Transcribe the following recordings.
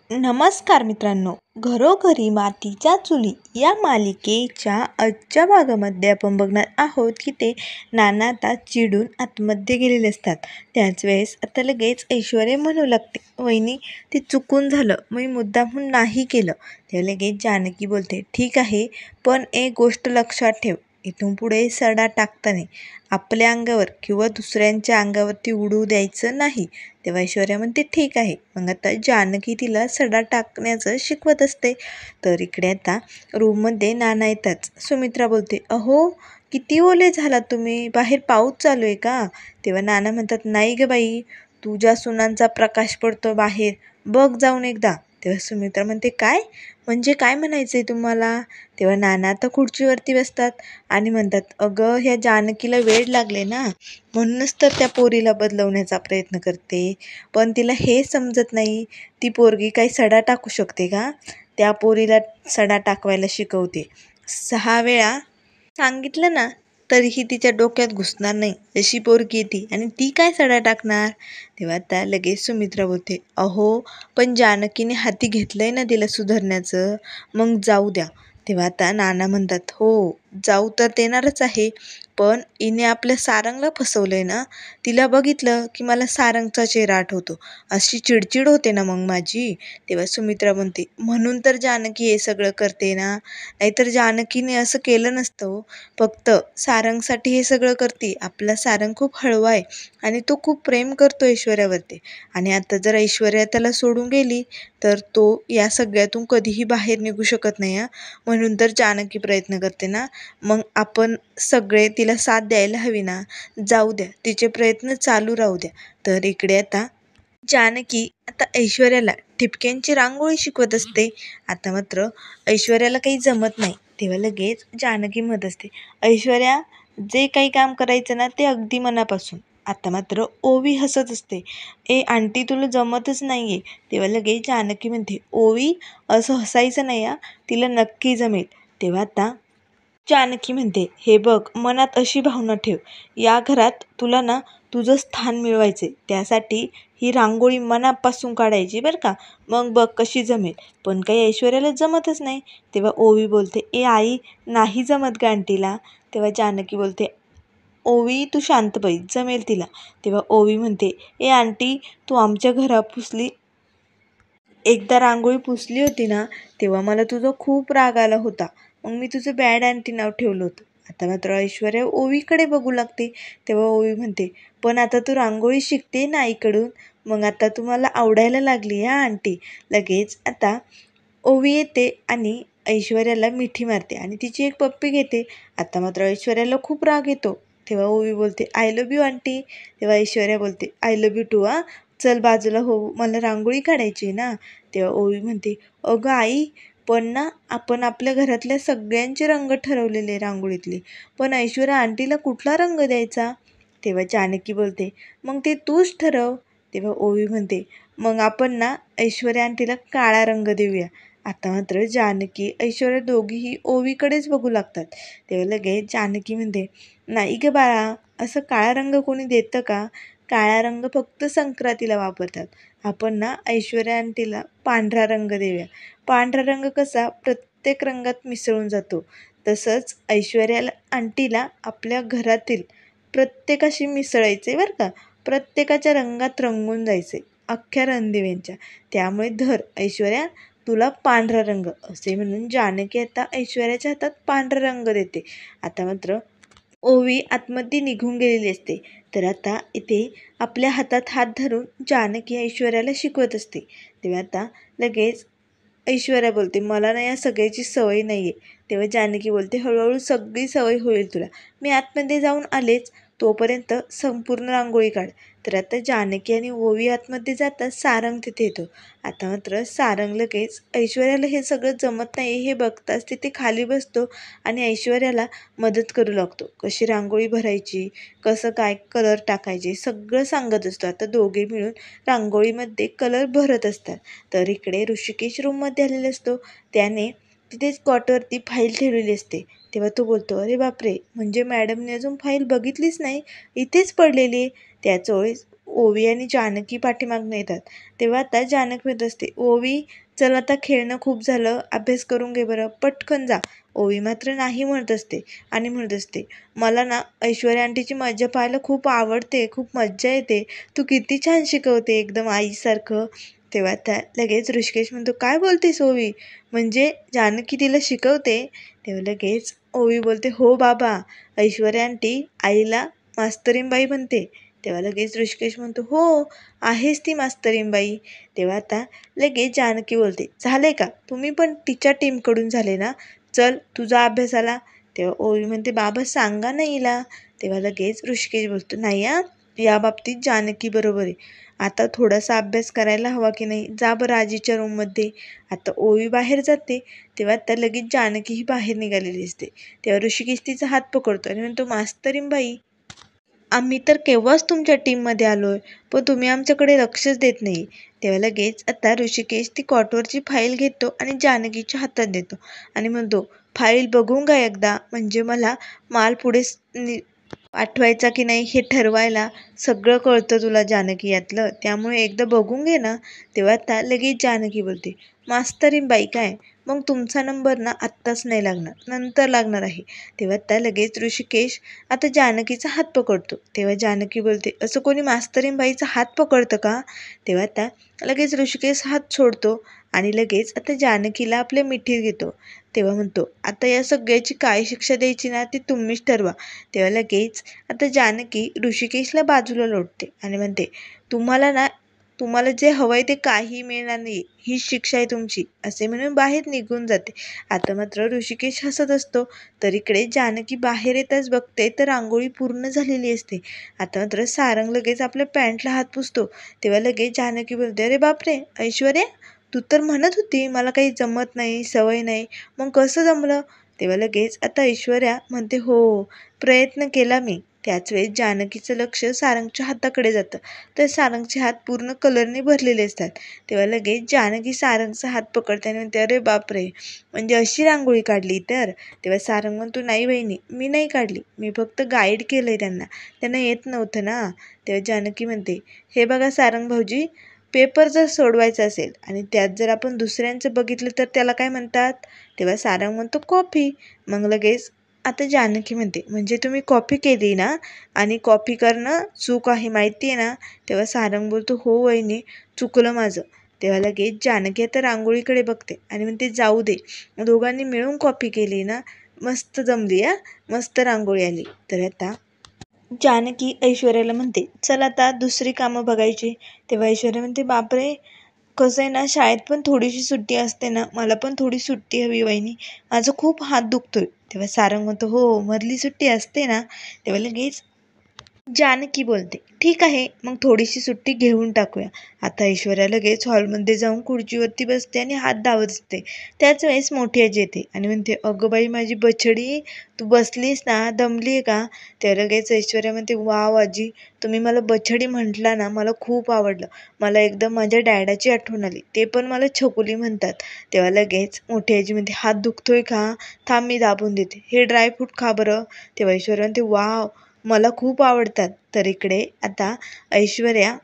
नमस्कार मित्रांनो, घरोघरी मातीच्या चुली या मालिकेच्या आजच्या भागामध्ये आपण बघणार आहोत की ते नाना आता चिडून आतमध्ये गेलेले असतात. त्याच वेळेस आता लगेच ऐश्वर्या म्हणू लागते, वहिनी ते चुकून झालं, मी मुद्दामहून नाही केलं. तेव्हा लगेच जानकी बोलते, ठीक आहे, पण एक गोष्ट लक्षात ठेव, इथून पुढे सडा टाकताना आपल्या अंगावर किंवा दुसऱ्यांच्या अंगावरती उडू द्यायचं नाही. तेव्हा ऐश्वर्या म्हणते ठीक आहे. मग आता जानकी तिला सडा टाकण्याचं शिकवत असते. तर इकडे आता रूममध्ये नाना येताच सुमित्रा बोलते, अहो किती ओले झालात तुम्ही, बाहेर पाऊस चालू आहे का? तेव्हा नाना म्हणतात, नाही ग बाई, तुझ्या सुनांचा प्रकाश पडतो बाहेर, बघ जाऊन एकदा. तेव्हा सुमित्रा म्हणते, काय म्हणजे काय म्हणायचं आहे तुम्हाला? तेव्हा नाना आता खुर्चीवरती बसतात आणि म्हणतात, अगं ह्या जानकीला वेड लागले ना, म्हणूनच तर त्या पोरीला बदलवण्याचा प्रयत्न करते. पण तिला हे समजत नाही, ती पोरगी काही सडा टाकू शकते का? त्या पोरीला सडा टाकवायला शिकवते. 6 वेळा सांगितलं ना तरीही तिच्या डोक्यात घुसणार नाही अशी पोरगी ती, आणि ती काय सडा टाकणार? तेव्हा आता लगेच सुमित्रा बोलते, अहो पण जानकीने हाती घेतलंय ना तिला सुधारण्याचं, मग जाऊ द्या. तेव्हा आता नाना म्हणतात, हो जाऊ तर देणारच आहे, पण हिने आपल्या सारंगला फसवलंय ना, तिला बघितलं की मला सारंगचा चेहरा आठवतो, अशी चिडचिड होते ना मग माझी. तेव्हा सुमित्रा म्हणते, म्हणून तर जानकी हे सगळं करते ना, नाहीतर जानकीने असं केलं नसतं हो. फक्त सारंगसाठी हे सगळं करते. आपला सारंग खूप हळवा आहे आणि तो खूप प्रेम करतो ऐश्वर्यावरती, आणि आता जर ऐश्वर्या त्याला सोडून गेली तर तो या सगळ्यातून कधीही बाहेर निघू शकत नाही. म्हणून तर जानकी प्रयत्न करते ना, मग आपण सगळे तिला साथ द्यायला हवी ना. जाऊ द्या, तिचे प्रयत्न चालू राहू द्या. तर इकडे आता जानकी आता ऐश्वर्याला ठिपक्यांची रांगोळी शिकवत असते. आता मात्र ऐश्वर्याला काही जमत नाही. तेव्हा लगेच जानकी म्हणत असते, ऐश्वर्या जे काही काम करायचं ना ते अगदी मनापासून. आता मात्र ओवी हसत असते, ए आंटी तुला जमतच नाही आहे. तेव्हा लगेच जानकी म्हणते, ओवी असं हसायचं नाही तिला नक्की जमेल. तेव्हा आता जानकी म्हणते, हे बघ, मनात अशी भावना ठेव, या घरात तुला ना तुझं स्थान मिळवायचे, त्यासाठी ही रांगोळी मनापासून काढायची बरं का, मग बघ कशी जमेल. पण काही ऐश्वर्याला जमतच नाही. तेव्हा ओवी बोलते, ए आई नाही जमत ग आंटीला. तेव्हा जानकी बोलते, ओवी तू शांत बैस, जमेल तिला. तेव्हा ओवी म्हणते, ए आंटी तू आमच्या घरा पुसली एकदा रांगोळी पुसली होती ना, तेव्हा मला तुझा खूप राग आला होता, मग मी तुझं बॅड आंटी नाव ठेवलं होतं. आता मात्र ऐश्वर्या ओवीकडे बघू लागते. तेव्हा ओवी म्हणते, पण आता तू रांगोळी शिकते ना आईकडून, मग आता तुम्हाला आवडायला लागली आंटी. लगेच आता ओवी येते आणि ऐश्वर्याला मिठी मारते आणि तिची एक पप्पी घेते. आता मात्र ऐश्वर्याला खूप राग येतो. तेव्हा ओवी बोलते, आय लव्ह यू आंटी. तेव्हा ऐश्वर्या बोलते, आय लव्ह यू टू चल बाजूला हो, मला रांगोळी काढायची ना. तेव्हा ओवी म्हणते, अगं आई, पण ना आपण आपल्या घरातल्या सगळ्यांचे रंग ठरवलेले रांगोळीतले, पण ऐश्वर्या आंटीला कुठला रंग द्यायचा? तेव्हा जानकी बोलते, मग ते तूच ठरव. तेव्हा ओवी म्हणते, मग आपण ना ऐश्वर्या आंटीला काळा रंग देऊया. आता मात्र जानकी ऐश्वर्या दोघीही ओवीकडेच बघू लागतात. तेव्हा लगेच जानकी म्हणते, नाही ग बाळा, असं काळा रंग कोणी देतं का? काळा रंग फक्त संक्रांतीला वापरतात. आपण ना ऐश्वर्या आंटीला पांढरा रंग देऊया. पांढरा रंग कसा प्रत्येक रंगात मिसळून जातो, तसंच ऐश्वर्याला आंटीला आपल्या घरातील प्रत्येकाशी मिसळायचे बरं का, प्रत्येकाच्या रंगात रंगून जायचे, अख्ख्या रणदिव्यांच्या. त्यामुळे धर ऐश्वर्या, तुला पांढरा रंग, असे म्हणून जानकी आता ऐश्वर्याच्या हातात पांढरा रंग देते. आता मात्र ओवी आतमध्ये निघून गेलेली असते. तर आता इथे आपल्या हातात हात धरून जानकी ऐश्वर्याला शिकवत असते. तेव्हा आता लगेच ऐश्वर्या बोलते, मला ना या सगळ्याची सवय नाही आहे. तेव्हा जानकी बोलते, हळूहळू सगळी सवय होईल तुला, मी आतमध्ये जाऊन आलेच, तोपर्यंत संपूर्ण रांगोळी काढ. तर आता जानकी आणि ओवी आतमध्ये जातात. सारंग तिथे येतो. आता मात्र सारंग लगेच ऐश्वर्याला हे सगळं जमत नाही हे बघताच तिथे खाली बसतो आणि ऐश्वर्याला मदत करू लागतो. कशी रांगोळी भरायची, कसं काय कलर टाकायचे, सगळं सांगत असतो. आता दोघे मिळून रांगोळीमध्ये कलर भरत असतात. तर इकडे ऋषिकेश रूममध्ये आलेला असतो. त्याने तिथेच कॉटवरती फाईल ठेवलेली असते. तेव्हा तो बोलतो, अरे बापरे, म्हणजे मॅडमने अजून फाईल बघितलीच नाही, इथेच पडलेली आहे. त्याच वेळेस ओवी आणि जानकी पाठीमागून येतात. तेव्हा आता जानकी म्हणत असते, ओवी चल आता खेळणं खूप झालं, अभ्यास करून घे बरं, पटकन जा. ओवी मात्र नाही म्हणत असते आणि म्हणत असते, मला ना ऐश्वर्या आंटीची मजा पाहायला खूप आवडते, खूप मज्जा येते, तू किती छान शिकवते एकदम आईसारखं. तेव्हा त्या लगेच ऋषिकेश म्हणतो, काय बोलतेस ओवी, म्हणजे जानकी तिला शिकवते? तेव्हा लगेच ओवी बोलते, हो बाबा, ऐश्वर्या आंटी आईला मास्तरीणबाई म्हणते. तेव्हा लगेच ऋषिकेश म्हणतो, हो आहेच ती मास्तरीणबाई. तेव्हा आता लगेच जानकी बोलते, झाले का, तुम्ही पण तिच्या टीमकडून झाले ना, चल तुझा अभ्यासाला. तेव्हा ओवी म्हणते, बाबा सांगा ना हिला. तेव्हा लगेच ऋषिकेश बोलतो, नाही हा, या बाबतीत जानकी बरोबर आहे, आता थोडासा अभ्यास करायला हवा की नाही, जा बरं आजीच्या रूममध्ये. आता ओवी बाहेर जाते. तेव्हा आता लगेच जानकी ही बाहेर निघालेली असते. तेव्हा ऋषिकेश तिचा हात पकडतो आणि म्हणतो, मास्तरीणबाई, आम्ही तर केव्हाच तुमच्या टीममध्ये आलोय, पण तुम्ही आमच्याकडे लक्षच देत नाही. तेव्हा लगेच आता ऋषिकेश ती कॉटवरची फाईल घेतो आणि जानकीच्या हातात देतो आणि म्हणतो, फाईल बघून घ्या एकदा, म्हणजे मला माल पुढे पाठवायचा की नाही हे ठरवायला सगळं कळतं तुला जानकी यातलं, त्यामुळे एकदा बघून घे ना. तेव्हा आता लगेच जानकी बोलते, मास्तरीणबाई काय, मग तुमचा नंबर ना आत्ताच नाही लागणार, नंतर लागणार आहे. तेव्हा आता लगेच ऋषिकेश आता जानकीचा हात पकडतो. तेव्हा जानकी बोलते, असं कोणी मास्तरीणबाईचा हात पकडतं का? तेव्हा आता लगेच ऋषिकेश हात सोडतो आणि लगेच आता जानकीला आपल्या मिठीत घेतो. तेव्हा म्हणतो, आता या सगळ्याची काय शिक्षा द्यायची ना ती तुम्हीच ठरवा. तेव्हा लगेच आता जानकी ऋषिकेशला बाजूला लोटते आणि म्हणते, तुम्हाला जे हवंय ते काही मिळणार नाही, हीच शिक्षा आहे तुमची, असे म्हणून बाहेर निघून जाते. आता मात्र ऋषिकेश हसत असतो. तर इकडे जानकी बाहेर येताच बघते तर रांगोळी पूर्ण झालेली असते. आता मात्र सारंग लगेच आपल्या पॅन्टला हात पुसतो. तेव्हा लगेच जानकी बोलते, अरे बापरे ऐश्वर्या, तू तर म्हणत होती मला काही जमत नाही, सवय नाही, मग कसं जमलं? तेव्हा लगेच आता ऐश्वर्या म्हणते, हो प्रयत्न केला मी. त्याच वेळेस जानकीचं लक्ष सारंगच्या हाताकडे जातं. तर सारंगचे हात पूर्ण कलरने भरलेले असतात. तेव्हा लगेच जानकी सारंगचा हात पकडते आणि म्हणते, अरे बापरे, म्हणजे अशी रांगोळी काढली तर? तेव्हा सारंग म्हणतो, नाही बहिणी, मी नाही काढली, मी फक्त गाईड केलं आहे त्यांना येत नव्हतं ना. तेव्हा जानकी म्हणते, हे बघा सारंग भाऊजी, पेपर जर सोडवायचा असेल आणि त्यात जर आपण दुसऱ्यांचं बघितलं तर त्याला काय म्हणतात? तेव्हा सारंग म्हणतो, कॉपी. मग लगेच आता जानकी म्हणते, म्हणजे तुम्ही कॉपी केली ना, आणि कॉपी करणं चूक आहे माहिती आहे ना? तेव्हा सारंग बोलतो, हो वहिनी, चुकलं माझं. तेव्हा लगेच जानकी आता रांगोळीकडे बघते आणि म्हणते, जाऊ दे, दोघांनी मिळून कॉपी केली ना, मस्त जमली हा, मस्त रांगोळी आली. तर आता जानकी ऐश्वर्याला म्हणते, चल आता दुसरी कामं बघायची. तेव्हा ऐश्वर्या म्हणते, बापरे, कसं आहे ना, शाळेत पण थोडीशी सुट्टी असते ना, मला पण थोडी सुट्टी हवी वहिनी, माझं खूप हात दुखतोय. तेव्हा सारंग म्हणतो, हो मधली सुट्टी असते ना. तेव्हा लगेच जानकी बोलते, ठीक आहे, मग थोडीशी सुट्टी घेऊन टाकूया. आता ऐश्वर्या लगेच हॉलमध्ये जाऊन खुर्चीवरती बसते आणि हात धावत असते. त्याच वेळेस मोठी आजी येते आणि म्हणते, अगं बाई माझी बछडी, तू बसलीस ना, दमली आहे का? तेव्हा लगेच ऐश्वर्या म्हणते, वाव आजी, तुम्ही मला बछडी म्हटला ना, मला खूप आवडलं, मला एकदम माझ्या डॅडाची आठवण आली, ते पण मला छकुली म्हणतात. तेव्हा लगेच मोठी आजी म्हणते, हात दुखतोय का? थांब मी दाबून देते, हे ड्रायफ्रूट खा बरं. तेव्हा ऐश्वर्या म्हणते, वाव, मला खूप आवडतात. तर इकडे आता ऐश्वर्या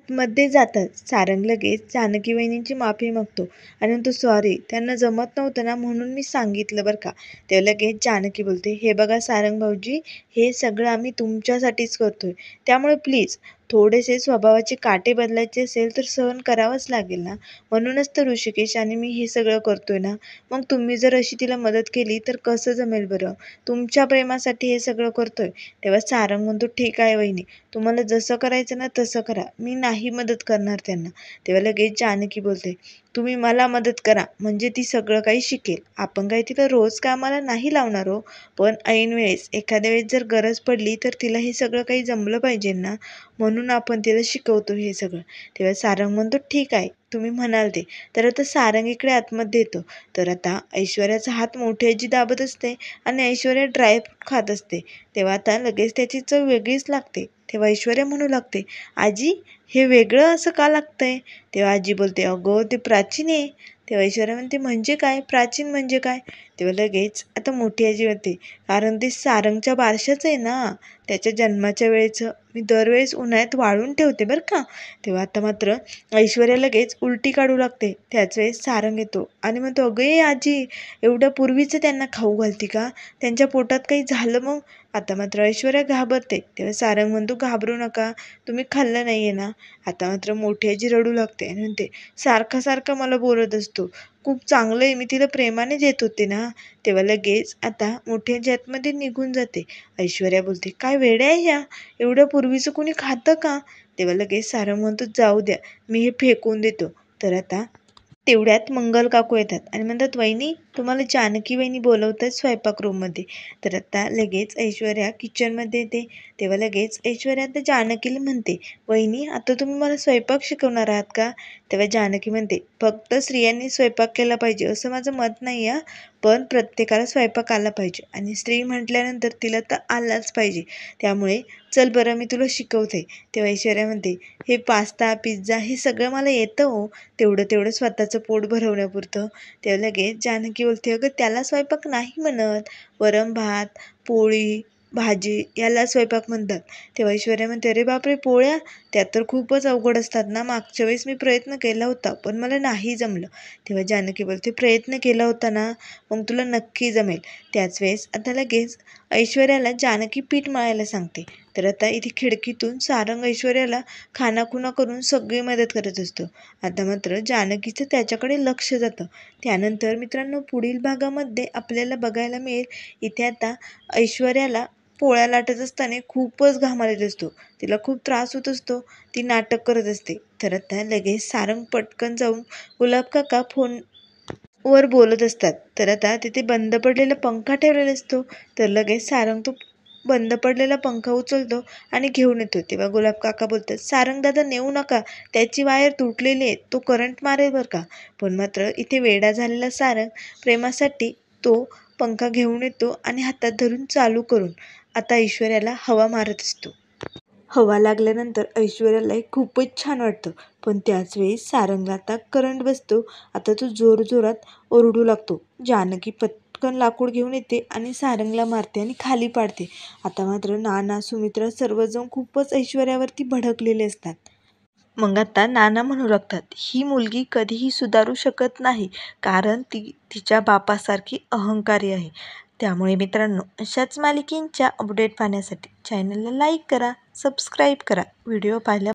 मध्ये जातात. सारंग लगेच जानकी वहिनींची माफी मागतो आणि म्हणतो, सॉरी, त्यांना जमत नव्हतं ना, म्हणून मी सांगितलं बरं का. तेव्हा लगेच जानकी बोलते, हे बघा सारंग भाऊजी, हे सगळं आम्ही तुमच्यासाठीच करतोय, त्यामुळे प्लीज थोडेसे स्वभावाचे काटे बदलायचे असेल तर सहन करावंच लागेल ना, म्हणूनच तर ऋषिकेश आणि मी हे सगळं करतोय ना. मग तुम्ही जर अशी तिला मदत केली तर कसं जमेल बरं? तुमच्या प्रेमासाठी हे सगळं करतोय. तेव्हा सारंग म्हणतो, ठीक आहे वहिनी, तुम्हाला जसं करायचं ना तसं करा, मी नाही मदत करणार त्यांना. तेव्हा लगेच जानकी बोलते, तुम्ही मला मदत करा, म्हणजे ती सगळं काही शिकेल, आपण काही तिला रोज कामाला नाही लावणार हो, पण ऐन वेळेस एखाद्या वेळेस जर गरज पडली तर तिला हे सगळं काही जमलं पाहिजे ना, म्हणून आपण तिला शिकवतो हे सगळं. तेव्हा सारंग म्हणतो, ठीक आहे, तुम्ही म्हणाल ते. तर आता सारंग इकडे आतमध्ये येतो. तर आता ऐश्वर्याचा हात मोठी आजी दाबत असते आणि ऐश्वर्या ड्रायफ्रूट खात असते. तेव्हा आता लगेच त्याची चव वेगळीच लागते. तेव्हा ऐश्वर्या म्हणू लागते, आजी, हे वेगळं असं का लागतंय? तेव्हा आजी बोलते, अगं ते प्राचीन आहे. तेव्हा ऐश्वर्या म्हणते, म्हणजे काय प्राचीन म्हणजे काय? तेव्हा लगेच आता मोठी आजी होते, कारण ते सारंगच्या बारशाचं आहे ना, त्याच्या जन्माच्या वेळेचं मी दरवेळेस उन्हाळ्यात वाळून ठेवते बरं का. तेव्हा आता मात्र ऐश्वर्या लगेच उलटी काढू लागते. त्याच वेळेस सारंग येतो आणि म्हणतो, अगं ये आजी, एवढ्या पूर्वीचं त्यांना खाऊ घालते का? त्यांच्या पोटात काही झालं मग? आता मात्र ऐश्वर्या घाबरते. तेव्हा सारंग म्हणतो, घाबरू नका, तुम्ही खाल्लं नाही आहे ना. आता मात्र मोठी आजी रडू लागते आणि म्हणते, सारखा सारखा मला बोलत असतो, खूप चांगलं आहे, मी तिला प्रेमाने देत होते ना. तेव्हा लगेच आता मोठी आजी आतमध्ये निघून जाते. ऐश्वर्या बोलते, काय वेड्या आहे ह्या, एवढ्या पूर्वीचं कोणी खातं का? तेव्हा लगेच सारंग म्हणतो, जाऊ द्या, मी हे फेकून देतो. तर आता तेवढ्यात मंगल काकू येतात आणि म्हणतात, वहिनी तुम्हाला जानकी वहिनी बोलवतात स्वयंपाक रूममध्ये. तर आता लगेच ऐश्वर्या किचनमध्ये येते. तेव्हा लगेच ऐश्वर्या आता जानकीला म्हणते, वहिनी आता तुम्ही मला स्वयंपाक शिकवणार आहात का? तेव्हा जानकी म्हणते, फक्त स्त्रियांनी स्वयंपाक केला पाहिजे असं माझं मत नाही आहे, पण प्रत्येकाला स्वयंपाक आला पाहिजे आणि स्त्री म्हटल्यानंतर तिला तर आलाच पाहिजे. त्यामुळे चल बरं मी तुला शिकवते. तेव्हा ऐश्वर्या म्हणते, हे पास्ता पिझ्झा हे सगळं मला येतं हो, तेवढं तेवढं स्वतःचं पोट भरवण्यापुरतं. तेव्हा लगेच जानकी बोलते, अगं त्याला स्वयंपाक नाही म्हणत, वरण भात पोळी भाजी याला स्वयंपाक म्हणतात. तेव्हा ऐश्वर्या म्हणते, अरे बापरे पोळ्या, त्या तर खूपच अवघड असतात ना, मागच्या वेळेस मी प्रयत्न केला होता पण मला नाही जमलं. तेव्हा जानकी बोलते, प्रयत्न केला होता ना, मग तुला नक्की जमेल. त्याच वेळेस आता लगेच ऐश्वर्याला जानकी पीठ मळायला सांगते. तर आता इथे खिडकीतून सारंग ऐश्वर्याला खानाखुणा करून सगळी मदत करत असतो. आता मात्र जानकीचं त्याच्याकडे लक्ष जातं. त्यानंतर मित्रांनो पुढील भागामध्ये आपल्याला बघायला मिळेल, इथे आता ऐश्वर्याला पोळ्या लाटत असताना खूपच घाम आलेला असतो, तिला खूप त्रास होत असतो, ती नाटक करत असते. तर आता लगेच सारंग पटकन जाऊन गुलाब काका फोनवर बोलत असतात. तर आता तिथे बंद पडलेला पंखा ठेवलेला असतो. तर लगेच सारंग तो बंद पडलेला पंखा उचलतो आणि घेऊन येतो. तेव्हा गुलाब काका बोलतात, सारंग दादा नेऊ नका, त्याची वायर तुटलेली आहे, तो करंट मारेल बरं का. पण मात्र इथे वेडा झालेला सारंग प्रेमासाठी तो पंखा घेऊन येतो आणि हातात धरून चालू करून आता ऐश्वर्याला हवा मारत असतो. हवा लागल्यानंतर ऐश्वर्याला खूपच छान वाटतं. पण त्याच वेळी सारंगला आता करंट बसतो. आता तो जोरजोरात ओरडू लागतो. जानकी पटकन लाकूड घेऊन येते आणि सारंगला मारते आणि खाली पाडते. आता मात्र नाना सुमित्रा सर्वजण खूपच ऐश्वर्यावरती भडकलेले असतात. मग आता नाना म्हणू लागतात, ही मुलगी कधीही सुधारू शकत नाही, कारण ती तिच्या बापासारखी अहंकारी आहे. त्यामुळे मित्रांनो अशाच मालिकेंच्या अपडेट पाहण्यासाठी चॅनलला लाईक करा, सबस्क्राईब करा. व्हिडिओ पाहिल्या